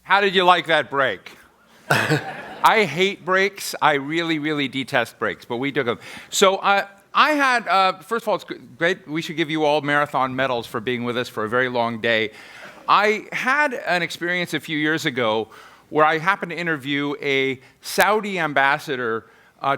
How did you like that break? I hate breaks. I really, really detest breaks, but we took them. So I had, first of all, it's great. We should give you all marathon medals for being with us for a very long day. I had an experience a few years ago where I happened to interview a Saudi ambassador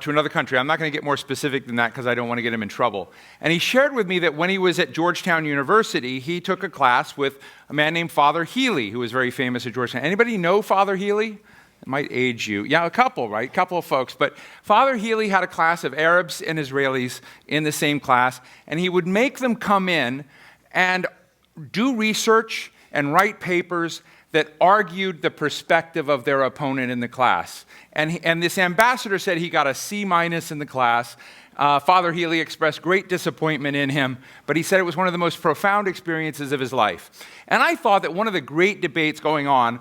to another country. I'm not going to get more specific than that because I don't want to get him in trouble. And he shared with me that when he was at Georgetown University, he took a class with a man named Father Healy, who was very famous at Georgetown. Anybody know Father Healy? It might age you. Yeah, a couple, right? A couple of folks. But Father Healy had a class of Arabs and Israelis in the same class, and he would make them come in and do research and write papers that argued the perspective of their opponent in the class. And this ambassador said he got a C- in the class. Father Healy expressed great disappointment in him, but he said it was one of the most profound experiences of his life. And I thought that one of the great debates going on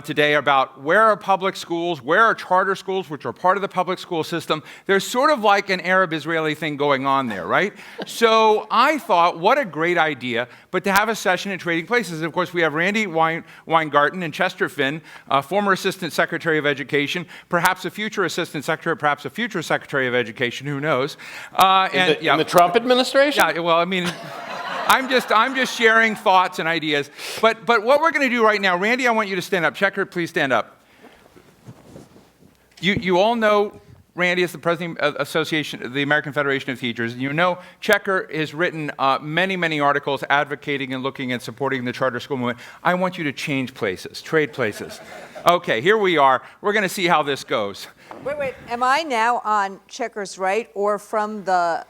today about where are public schools, where are charter schools, which are part of the public school system. There's sort of like an Arab-Israeli thing going on there, right? So I thought, what a great idea, but to have a session in Trading Places. Of course, we have Randi Weingarten and Chester Finn, former Assistant Secretary of Education, perhaps a future Assistant Secretary, perhaps a future Secretary of Education, who knows. In the Trump administration? Yeah, well, I mean... I'm just sharing thoughts and ideas. But what we're going to do right now, Randi, I want you to stand up. Checker, please stand up. You all know Randi is the president of the American Federation of Teachers. You know Checker has written many, many articles advocating and looking and supporting the charter school movement. I want you to change places, trade places. Okay, here we are. We're going to see how this goes. Wait. Am I now on Checker's right or from the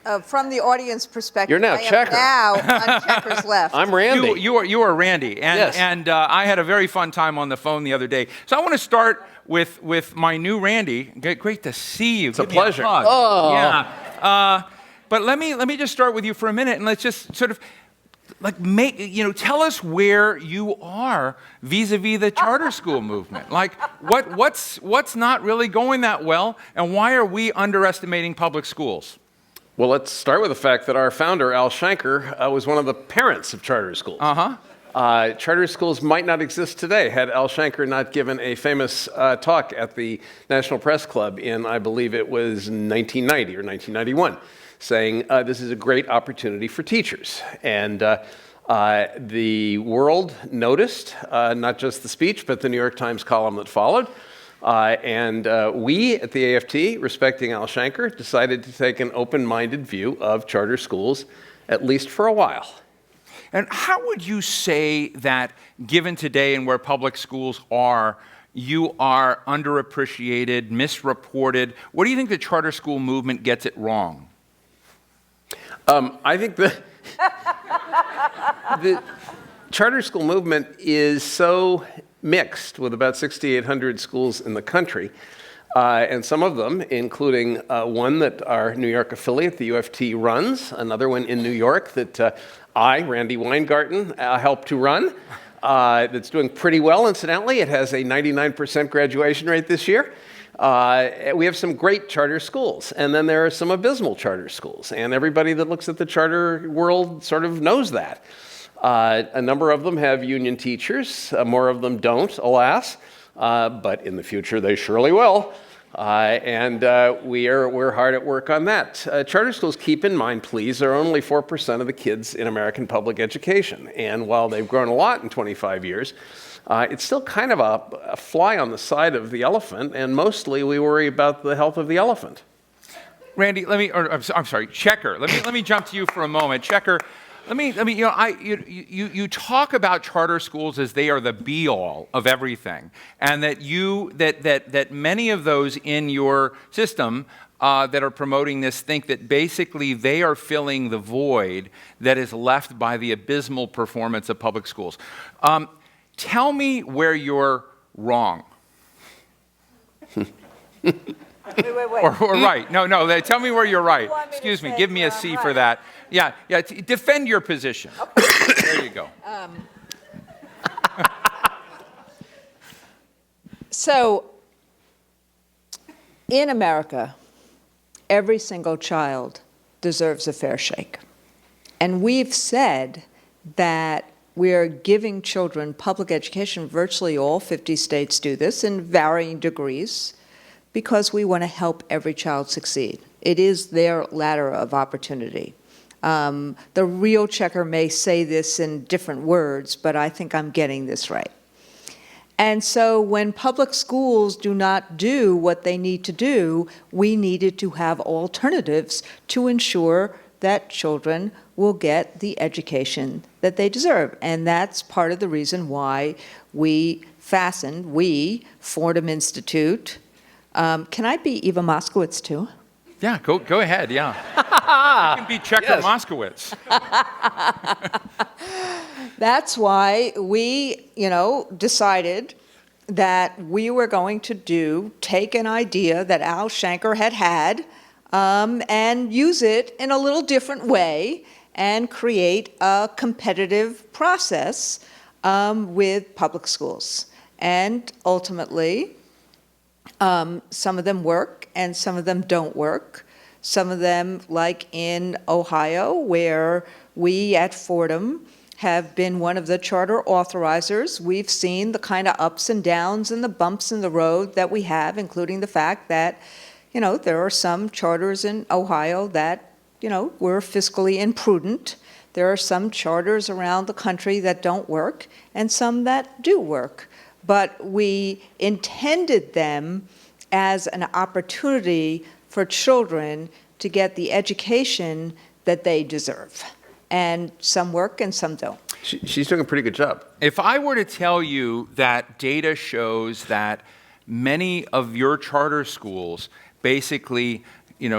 audience perspective? You're now Checker. Now on Checker's left. I'm Randi. You are Randi. And, yes. And I had a very fun time on the phone the other day. So I want to start with my new Randi. Great to see you. It's a pleasure. Oh. Yeah. But let me just start with you for a minute, and let's just sort of tell us where you are vis-a-vis the charter school movement. Like, what's not really going that well, and why are we underestimating public schools? Well, let's start with the fact that our founder, Al Shanker, was one of the parents of charter schools. Charter schools might not exist today had Al Shanker not given a famous talk at the National Press Club in, I believe it was 1990 or 1991, saying this is a great opportunity for teachers. And the world noticed not just the speech, but the New York Times column that followed. And we at the AFT, respecting Al Shanker, decided to take an open-minded view of charter schools, at least for a while. And how would you say that, given today and where public schools are, you are underappreciated, misreported? What do you think the charter school movement gets it wrong? I think the charter school movement is so mixed with about 6,800 schools in the country. And some of them, including one that our New York affiliate, the UFT, runs, another one in New York that I, Randi Weingarten, helped to run, that's doing pretty well, incidentally. It has a 99% graduation rate this year. We have some great charter schools, and then there are some abysmal charter schools. And everybody that looks at the charter world sort of knows that. A number of them have union teachers. More of them don't, alas. But in the future, they surely will. And we're hard at work on that. Charter schools, keep in mind, please, are only 4% of the kids in American public education. And while they've grown a lot in 25 years, it's still kind of a fly on the side of the elephant, and mostly we worry about the health of the elephant. Randi, I'm sorry, Checker. Let me jump to you for a moment. Checker, you talk about charter schools as they are the be-all of everything, and that many of those in your system that are promoting this think that basically they are filling the void that is left by the abysmal performance of public schools. Tell me where you're wrong. Wait. Or right. No, tell me where you're right. Excuse me, give me a C for that. Yeah, defend your position. Okay. There you go. So, in America, every single child deserves a fair shake. And we've said that we are giving children public education. Virtually all 50 states do this in varying degrees because we want to help every child succeed. It is their ladder of opportunity. The real checker may say this in different words, but I think I'm getting this right. And so when public schools do not do what they need to do, we needed to have alternatives to ensure that children will get the education that they deserve. And that's part of the reason why we Fordham Institute. Can I be Eva Moskowitz too? Yeah, go ahead, yeah. You can be Checker Yes. Moskowitz. That's why we, decided that we were going to take an idea that Al Shanker had and use it in a little different way and create a competitive process with public schools. And ultimately, some of them work and some of them don't work. Some of them, like in Ohio, where we at Fordham have been one of the charter authorizers. We've seen the kind of ups and downs and the bumps in the road that we have, including the fact that, there are some charters in Ohio that, were fiscally imprudent. There are some charters around the country that don't work and some that do work. But we intended them as an opportunity for children to get the education that they deserve. And some work and some don't. She's doing a pretty good job. If I were to tell you that data shows that many of your charter schools basically,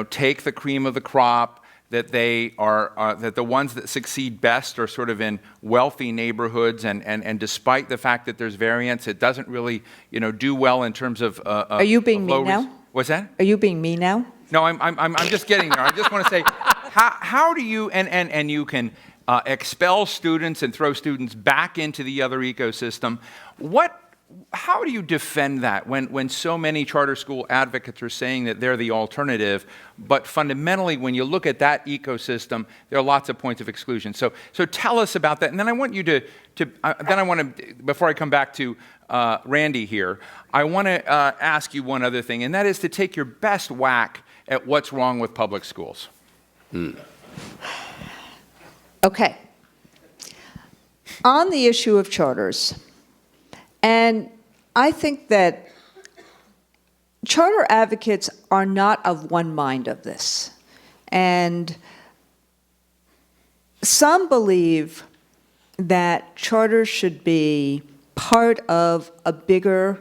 take the cream of the crop, that they are that the ones that succeed best are sort of in wealthy neighborhoods, and despite the fact that there's variance, it doesn't really, do well in terms of. Are you being me now? What's that? Are you being me now? No, I'm just getting there. I just want to say, how do you and you can expel students and throw students back into the other ecosystem? How do you defend that when so many charter school advocates are saying that they're the alternative, but fundamentally, when you look at that ecosystem, there are lots of points of exclusion. So tell us about that, and then I want you before I come back to Randi here, I want to ask you one other thing, and that is to take your best whack at what's wrong with public schools. Okay. On the issue of charters, and I think that charter advocates are not of one mind of this. And some believe that charters should be part of a bigger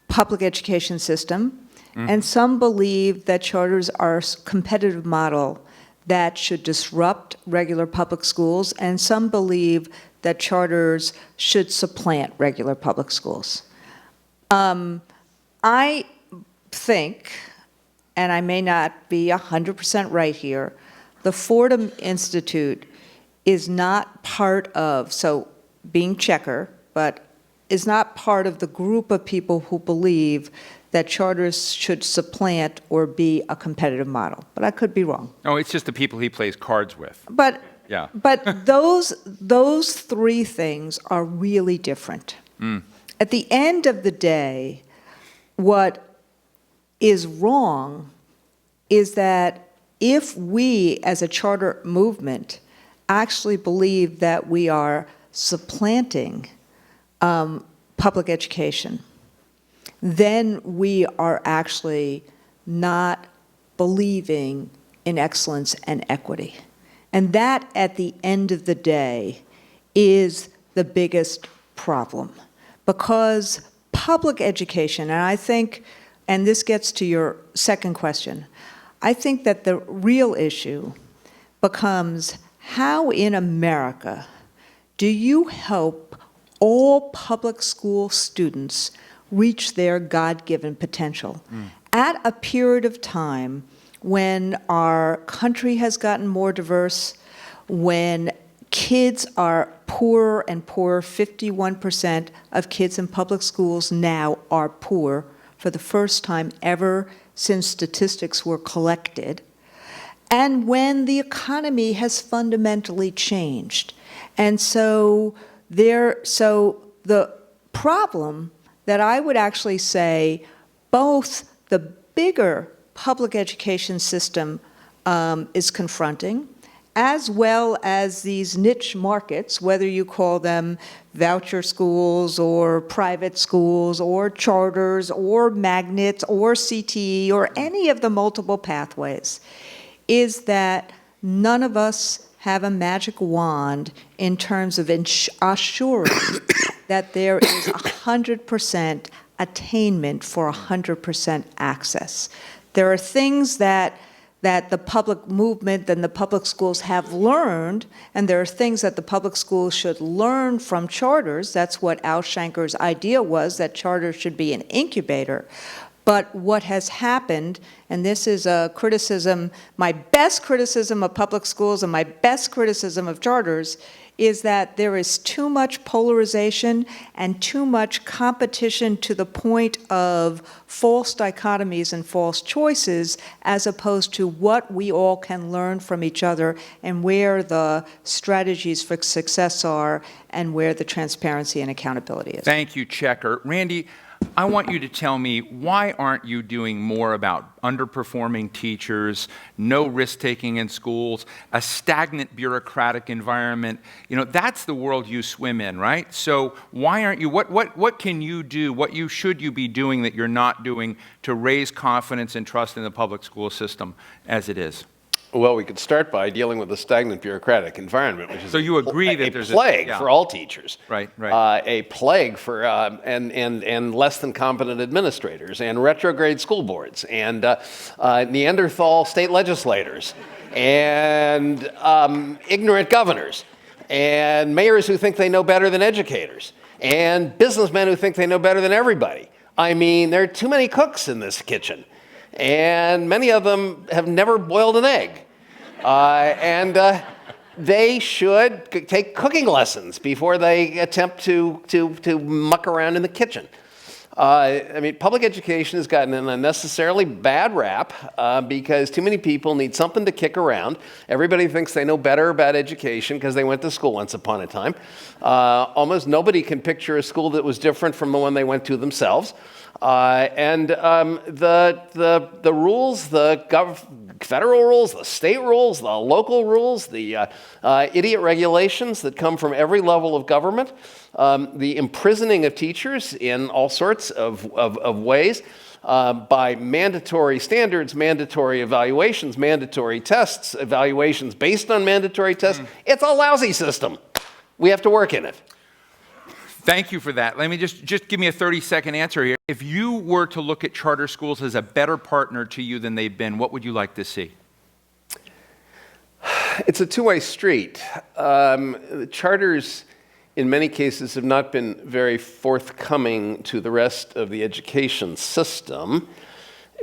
public education system, and some believe that charters are a competitive model that should disrupt regular public schools, and some believe that charters should supplant regular public schools. I think, and I may not be 100% right here, the Fordham Institute is not part of, so being checker, but is not part of the group of people who believe that charters should supplant or be a competitive model. But I could be wrong. Oh, it's just the people he plays cards with. But Yeah. But those three things are really different. At the end of the day, what is wrong is that if we, as a charter movement, actually believe that we are supplanting public education, then we are actually not believing in excellence and equity. And that, at the end of the day, is the biggest problem. Because public education, and I think, and this gets to your second question, I think that the real issue becomes how in America do you help all public school students reach their God-given potential at a period of time when our country has gotten more diverse, when kids are poorer and poorer. 51% of kids in public schools now are poor for the first time ever since statistics were collected, and when the economy has fundamentally changed. And so So the problem that I would actually say both the bigger public education system is confronting, as well as these niche markets, whether you call them voucher schools or private schools or charters or magnets or CTE or any of the multiple pathways, is that none of us have a magic wand in terms of assuring that there is 100% attainment for 100% access. There are things that the public movement and the public schools have learned, and there are things that the public schools should learn from charters. That's what Al Shanker's idea was, that charters should be an incubator. But what has happened, and this is a criticism, my best criticism of public schools and my best criticism of charters, is that there is too much polarization and too much competition to the point of false dichotomies and false choices, as opposed to what we all can learn from each other and where the strategies for success are and where the transparency and accountability is. Thank you, Checker. Randy, I want you to tell me, why aren't you doing more about underperforming teachers, no risk-taking in schools, a stagnant bureaucratic environment? You know, that's the world you swim in, right? So why aren't you, what can you do, should you be doing that you're not doing to raise confidence and trust in the public school system as it is? Well, we could start by dealing with the stagnant bureaucratic environment, which is so you agree that there's a plague for all teachers. Right. A plague for and less than competent administrators and retrograde school boards and Neanderthal state legislators and ignorant governors and mayors who think they know better than educators and businessmen who think they know better than everybody. I mean, there are too many cooks in this kitchen. And many of them have never boiled an egg. They should take cooking lessons before they attempt to muck around in the kitchen. I mean, public education has gotten an unnecessarily bad rap because too many people need something to kick around. Everybody thinks they know better about education because they went to school once upon a time. Almost nobody can picture a school that was different from the one they went to themselves. The rules, the federal rules, the state rules, the local rules, the idiot regulations that come from every level of government, the imprisoning of teachers in all sorts of ways by mandatory standards, mandatory evaluations, mandatory tests, evaluations based on mandatory tests. It's a lousy system. We have to work in it. Thank you for that. Let me just give me a 30-second answer here. If you were to look at charter schools as a better partner to you than they've been, what would you like to see? It's a two-way street. Charters, in many cases, have not been very forthcoming to the rest of the education system.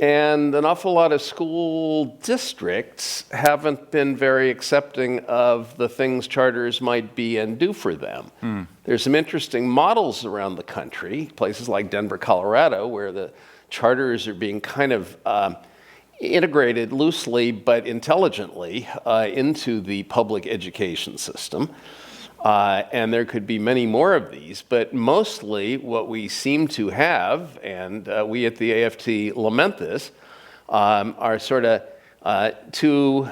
And an awful lot of school districts haven't been very accepting of the things charters might be and do for them. There's some interesting models around the country, places like Denver, Colorado, where the charters are being kind of integrated loosely but intelligently into the public education system. And there could be many more of these, but mostly what we seem to have, and we at the AFT lament this, are sort of two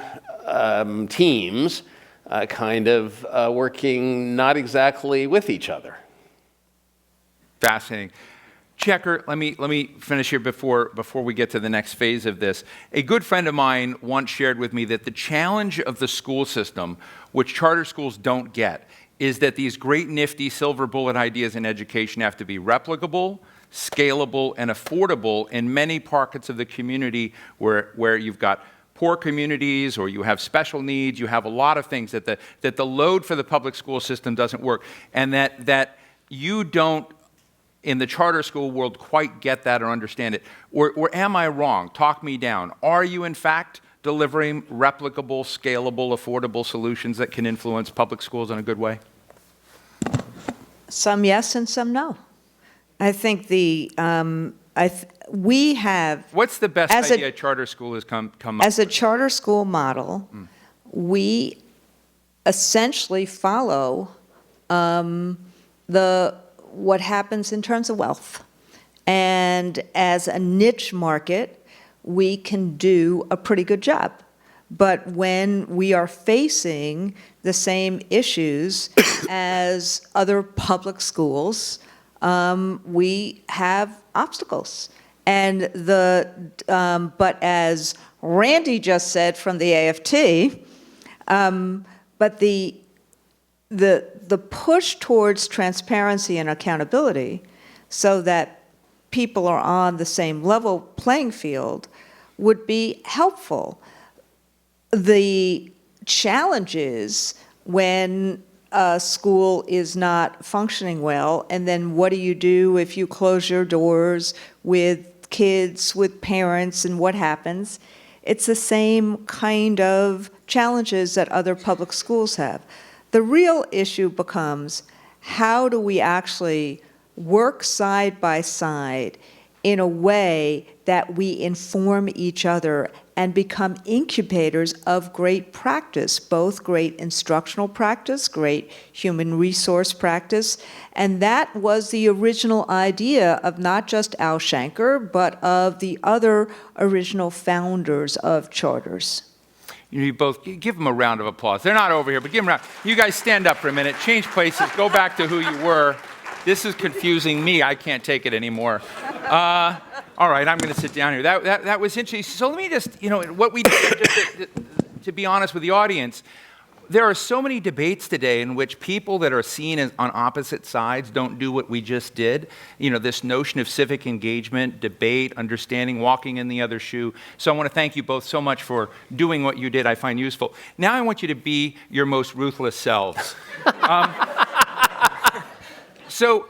teams kind of working not exactly with each other. Fascinating. Checker, let me finish here before we get to the next phase of this. A good friend of mine once shared with me that the challenge of the school system, which charter schools don't get, is that these great nifty silver bullet ideas in education have to be replicable, scalable, and affordable in many pockets of the community where you've got poor communities or you have special needs, you have a lot of things that the load for the public school system doesn't work, and that you don't, in the charter school world, quite get that or understand it. Or am I wrong? Talk me down. Are you, in fact, delivering replicable, scalable, affordable solutions that can influence public schools in a good way? Some yes and some no. I think we have... What's the best idea a charter school has come up as a with? charter school model, we essentially follow what happens in terms of wealth. And as a niche market, we can do a pretty good job. But when we are facing the same issues as other public schools, we have obstacles. And but as Randi just said from the AFT, but the push towards transparency and accountability so that people are on the same level playing field would be helpful. The challenge is when a school is not functioning well, and then what do you do if you close your doors with kids, with parents, and what happens? It's the same kind of challenges that other public schools have. The real issue becomes, how do we actually work side by side in a way that we inform each other and become incubators of great practice, both great instructional practice, great human resource practice. And that was the original idea of not just Al Shanker, but of the other original founders of charters. You both give them a round of applause. They're not over here, but give them a round. You guys stand up for a minute, change places, go back to who you were. This is confusing me. I can't take it anymore. All right, I'm going to sit down here. That was interesting. So let me just, what we did, just to be honest with the audience, there are so many debates today in which people that are seen as on opposite sides don't do what we just did. This notion of civic engagement, debate, understanding, walking in the other shoe. So I want to thank you both so much for doing what you did, I find useful. Now I want you to be your most ruthless selves. So,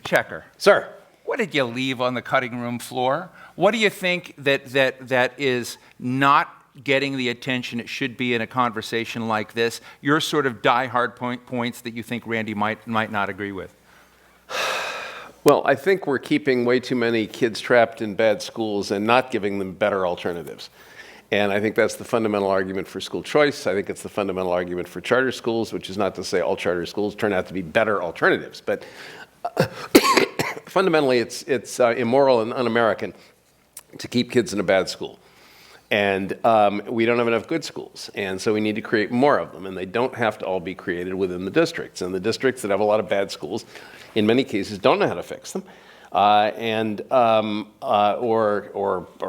Checker. Sir. What did you leave on the cutting room floor? What do you think that is not getting the attention it should be in a conversation like this? Your sort of die-hard points that you think Randi might not agree with? Well, I think we're keeping way too many kids trapped in bad schools and not giving them better alternatives. And I think that's the fundamental argument for school choice. I think it's the fundamental argument for charter schools, which is not to say all charter schools turn out to be better alternatives. But fundamentally, it's immoral and un-American to keep kids in a bad school. And we don't have enough good schools. And so we need to create more of them. And they don't have to all be created within the districts. And the districts that have a lot of bad schools, in many cases, don't know how to fix them or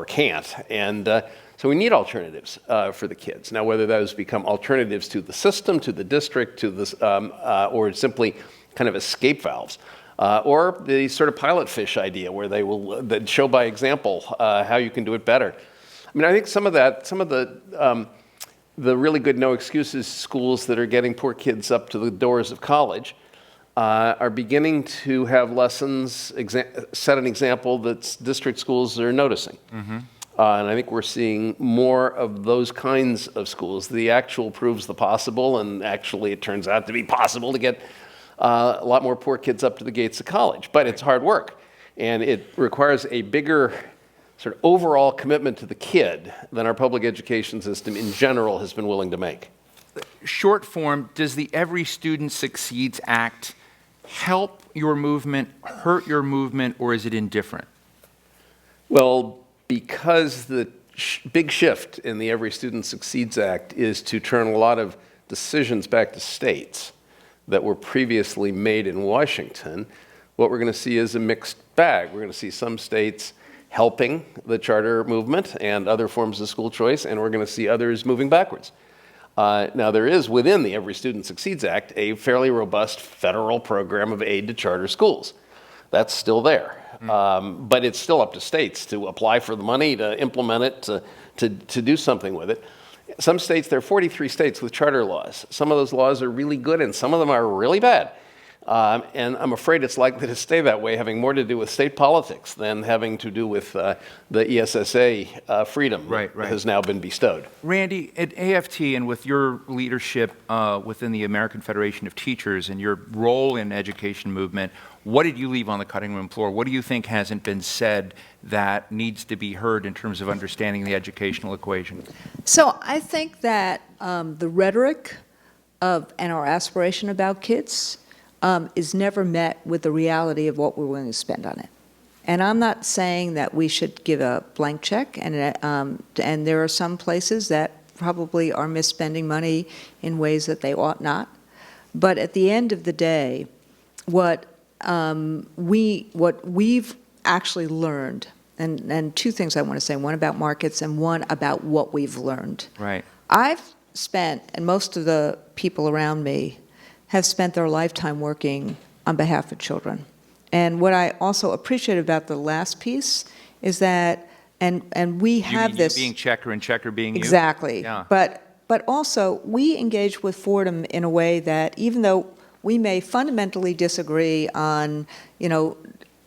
can't. And so we need alternatives for the kids. Now, whether those become alternatives to the system, to the district, to this, or simply kind of escape valves, or the sort of pilot fish idea where they will show by example how you can do it better. I mean, I think some of the really good no excuses schools that are getting poor kids up to the doors of college are beginning to have lessons, set an example that district schools are noticing. Mm-hmm. And I think we're seeing more of those kinds of schools. The actual proves the possible, and actually it turns out to be possible to get a lot more poor kids up to the gates of college. But it's hard work, and it requires a bigger sort of overall commitment to the kid than our public education system in general has been willing to make. Short form, does the Every Student Succeeds Act help your movement, hurt your movement, or is it indifferent? Well, because the big shift in the Every Student Succeeds Act is to turn a lot of decisions back to states that were previously made in Washington, what we're going to see is a mixed bag. We're going to see some states helping the charter movement and other forms of school choice, and we're going to see others moving backwards. Now, there is within the Every Student Succeeds Act a fairly robust federal program of aid to charter schools. That's still there. But it's still up to states to apply for the money, to implement it, to do something with it. Some states, there are 43 states with charter laws. Some of those laws are really good and some of them are really bad. And I'm afraid it's likely to stay that way, having more to do with state politics than having to do with the ESSA freedom that has now been bestowed. Randi, at AFT and with your leadership within the American Federation of Teachers and your role in education movement, what did you leave on the cutting room floor? What do you think hasn't been said that needs to be heard in terms of understanding the educational equation? So I think that the rhetoric and our aspiration about kids is never met with the reality of what we're willing to spend on it. And I'm not saying that we should give a blank check, and there are some places that probably are misspending money in ways that they ought not. But at the end of the day, what we've actually learned, and two things I want to say, one about markets and one about what we've learned. Right. I've spent, and most of the people around me have spent their lifetime working on behalf of children. And what I also appreciate about the last piece is that, and we have this. You being Checker and Checker being you? Exactly. Yeah. But also, we engage with Fordham in a way that, even though we may fundamentally disagree on,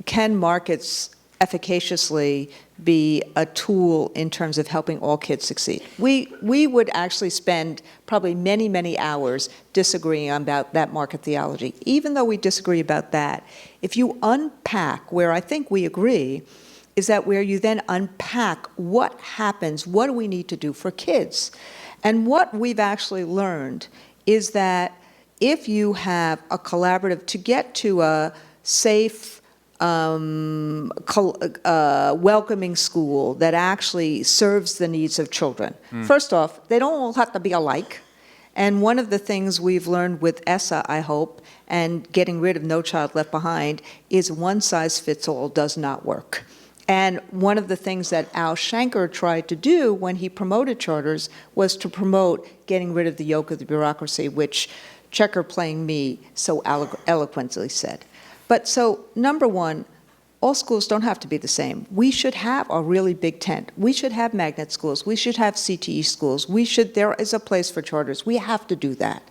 can markets efficaciously be a tool in terms of helping all kids succeed. We would actually spend probably many, many hours disagreeing about that market theology. Even though we disagree about that, if you unpack where I think we agree, is that where you then unpack what happens, what do we need to do for kids? And what we've actually learned is that if you have a collaborative, to get to a safe, welcoming school that actually serves the needs of children. First off, they don't all have to be alike. And one of the things we've learned with ESSA, I hope, and getting rid of No Child Left Behind, is one size fits all does not work. And one of the things that Al Shanker tried to do when he promoted charters was to promote getting rid of the yoke of the bureaucracy, which Checker playing me so eloquently said. But so, number one, all schools don't have to be the same. We should have a really big tent. We should have magnet schools. We should have CTE schools. There is a place for charters. We have to do that.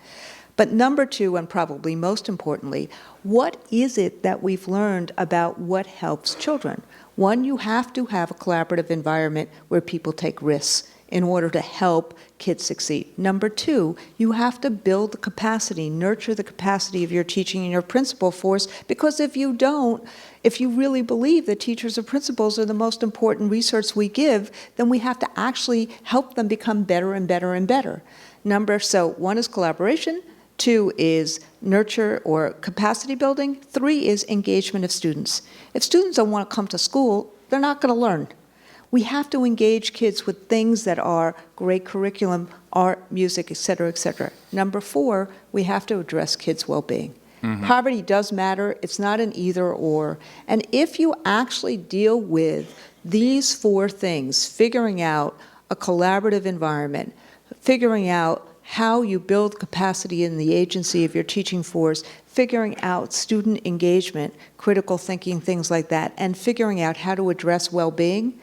But number two, and probably most importantly, what is it that we've learned about what helps children? One, you have to have a collaborative environment where people take risks in order to help kids succeed. Number two, you have to build the capacity, nurture the capacity of your teaching and your principal force, because if you don't, if you really believe that teachers and principals are the most important resource we give, then we have to actually help them become better and better and better. So one is collaboration, two is nurture or capacity building, three is engagement of students. If students don't want to come to school, they're not going to learn. We have to engage kids with things that are great curriculum, art, music, et cetera, et cetera. Number four, we have to address kids' well-being. Mm-hmm. Poverty does matter. It's not an either or. And if you actually deal with these four things, figuring out a collaborative environment, figuring out how you build capacity in the agency of your teaching force, figuring out student engagement, critical thinking, things like that, and figuring out how to address well-being,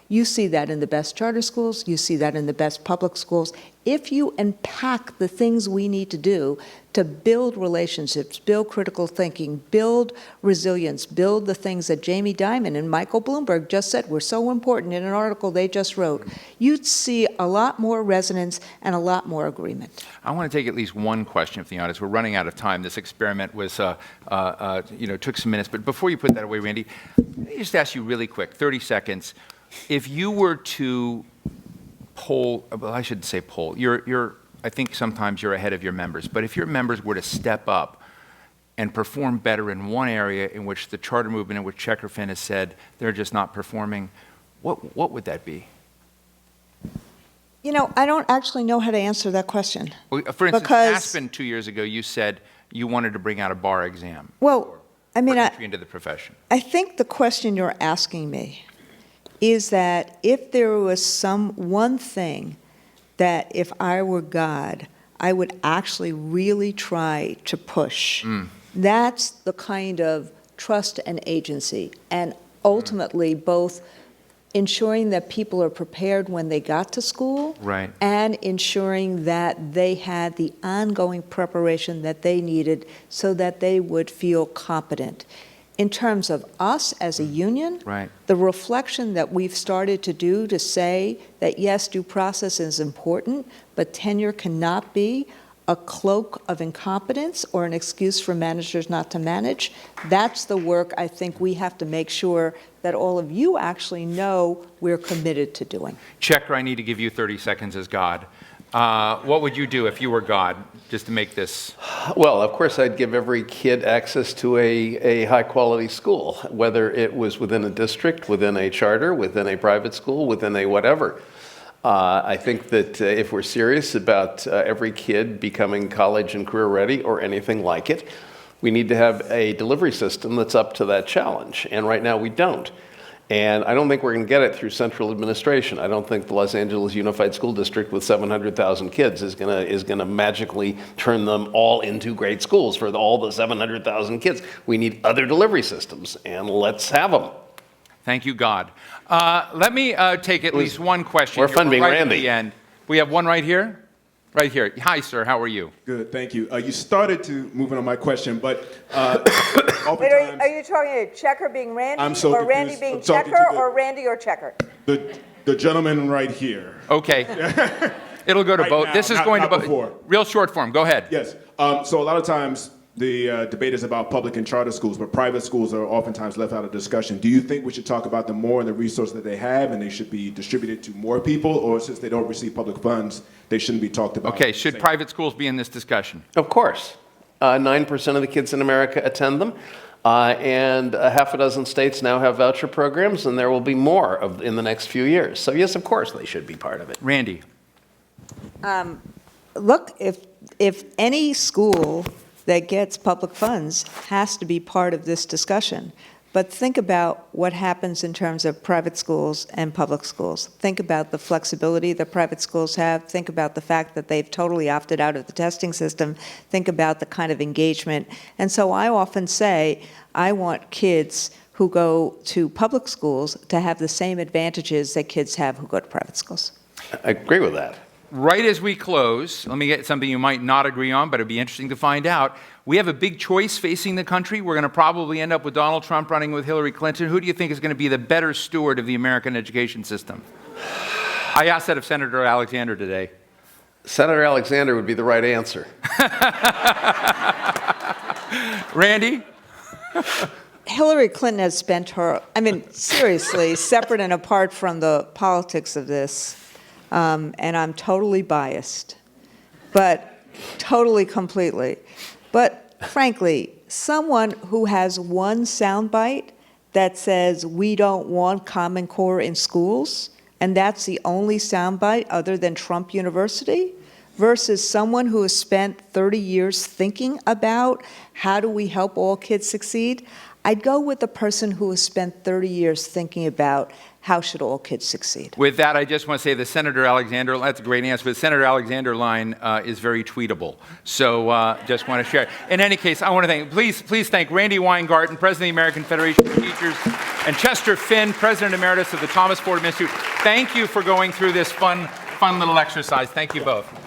you see that in the best charter schools, you see that in the best public schools. If you unpack the things we need to do to build relationships, build critical thinking, build resilience, build the things that Jamie Dimon and Michael Bloomberg just said were so important in an article they just wrote, you'd see a lot more resonance and a lot more agreement. I want to take at least one question from the audience. We're running out of time. This experiment was, took some minutes. But before you put that away, Randy, let me just ask you really quick, 30 seconds. If you were to poll, well, I shouldn't say poll, I think sometimes you're ahead of your members, but if your members were to step up and perform better in one area in which the charter movement, in which Checkerfin has said they're just not performing, what would that be? I don't actually know how to answer that question. Well, for instance, in Aspen 2 years ago, you said you wanted to bring out a bar exam. Well, entry into the profession. I think the question you're asking me is that if there was one thing that if I were God, I would actually really try to push. That's the kind of trust and agency, and ultimately both ensuring that people are prepared when they got to school, right, and ensuring that they had the ongoing preparation that they needed so that they would feel competent. In terms of us as a union, right, the reflection that we've started to do to say that, yes, due process is important, but tenure cannot be a cloak of incompetence or an excuse for managers not to manage, that's the work I think we have to make sure that all of you actually know we're committed to doing. Checker, I need to give you 30 seconds as God. what would you do if you were God, just to make this? Well, of course, I'd give every kid access to a high-quality school, whether it was within a district, within a charter, within a private school, within a whatever. I think that if we're serious about every kid becoming college and career ready or anything like it, we need to have a delivery system that's up to that challenge. And right now we don't. And I don't think we're going to get it through central administration. I don't think the Los Angeles Unified School District with 700,000 kids is going to magically turn them all into great schools for all the 700,000 kids. We need other delivery systems, and let's have them. Thank you, God. Let me take at least one question. More fun We're being right Randy. At the end. We have one right here. Right here. Hi, sir. How are you? Good, thank you. You started to move in on my question, but Wait, oftentimes are you talking about Checker being Randy, I'm so or Randy confused. being I'm talking Checker, to the- or Randy or Checker? the gentleman right here. Okay. It'll go to Right both. now, This is not- going not to before. both. Real short form. Go ahead. Yes. So a lot of times the debate is about public and charter schools, but private schools are oftentimes left out of discussion. Do you think we should talk about them more and the resources that they have, and they should be distributed to more people, or since they don't receive public funds, they shouldn't be talked about? Okay. Should private schools be in this discussion? Of course. 9% of the kids in America attend them. And half a dozen states now have voucher programs, and there will be more in the next few years. So yes, of course, they should be part of it. Randy. Look, if any school that gets public funds has to be part of this discussion, but think about what happens in terms of private schools and public schools. Think about the flexibility that private schools have. Think about the fact that they've totally opted out of the testing system. Think about the kind of engagement. And so I often say, I want kids who go to public schools to have the same advantages that kids have who go to private schools. I agree with that. Right as we close, let me get something you might not agree on, but it'd be interesting to find out. We have a big choice facing the country. We're going to probably end up with Donald Trump running with Hillary Clinton. Who do you think is going to be the better steward of the American education system? I asked that of Senator Alexander today. Senator Alexander would be the right answer. Randy? Hillary Clinton has spent her, I mean, seriously, separate and apart from the politics of this, and I'm totally biased, but totally, completely. But frankly, someone who has one soundbite that says we don't want Common Core in schools, and that's the only soundbite other than Trump University, versus someone who has spent 30 years thinking about how do we help all kids succeed, I'd go with the person who has spent 30 years thinking about how should all kids succeed. With that, I just want to say the Senator Alexander, that's a great answer, but the Senator Alexander line is very tweetable. So just want to share. In any case, I want to please thank Randi Weingarten, President of the American Federation of Teachers, and Chester Finn, President Emeritus of the Thomas Fordham Institute. Thank you for going through this fun little exercise. Thank you both.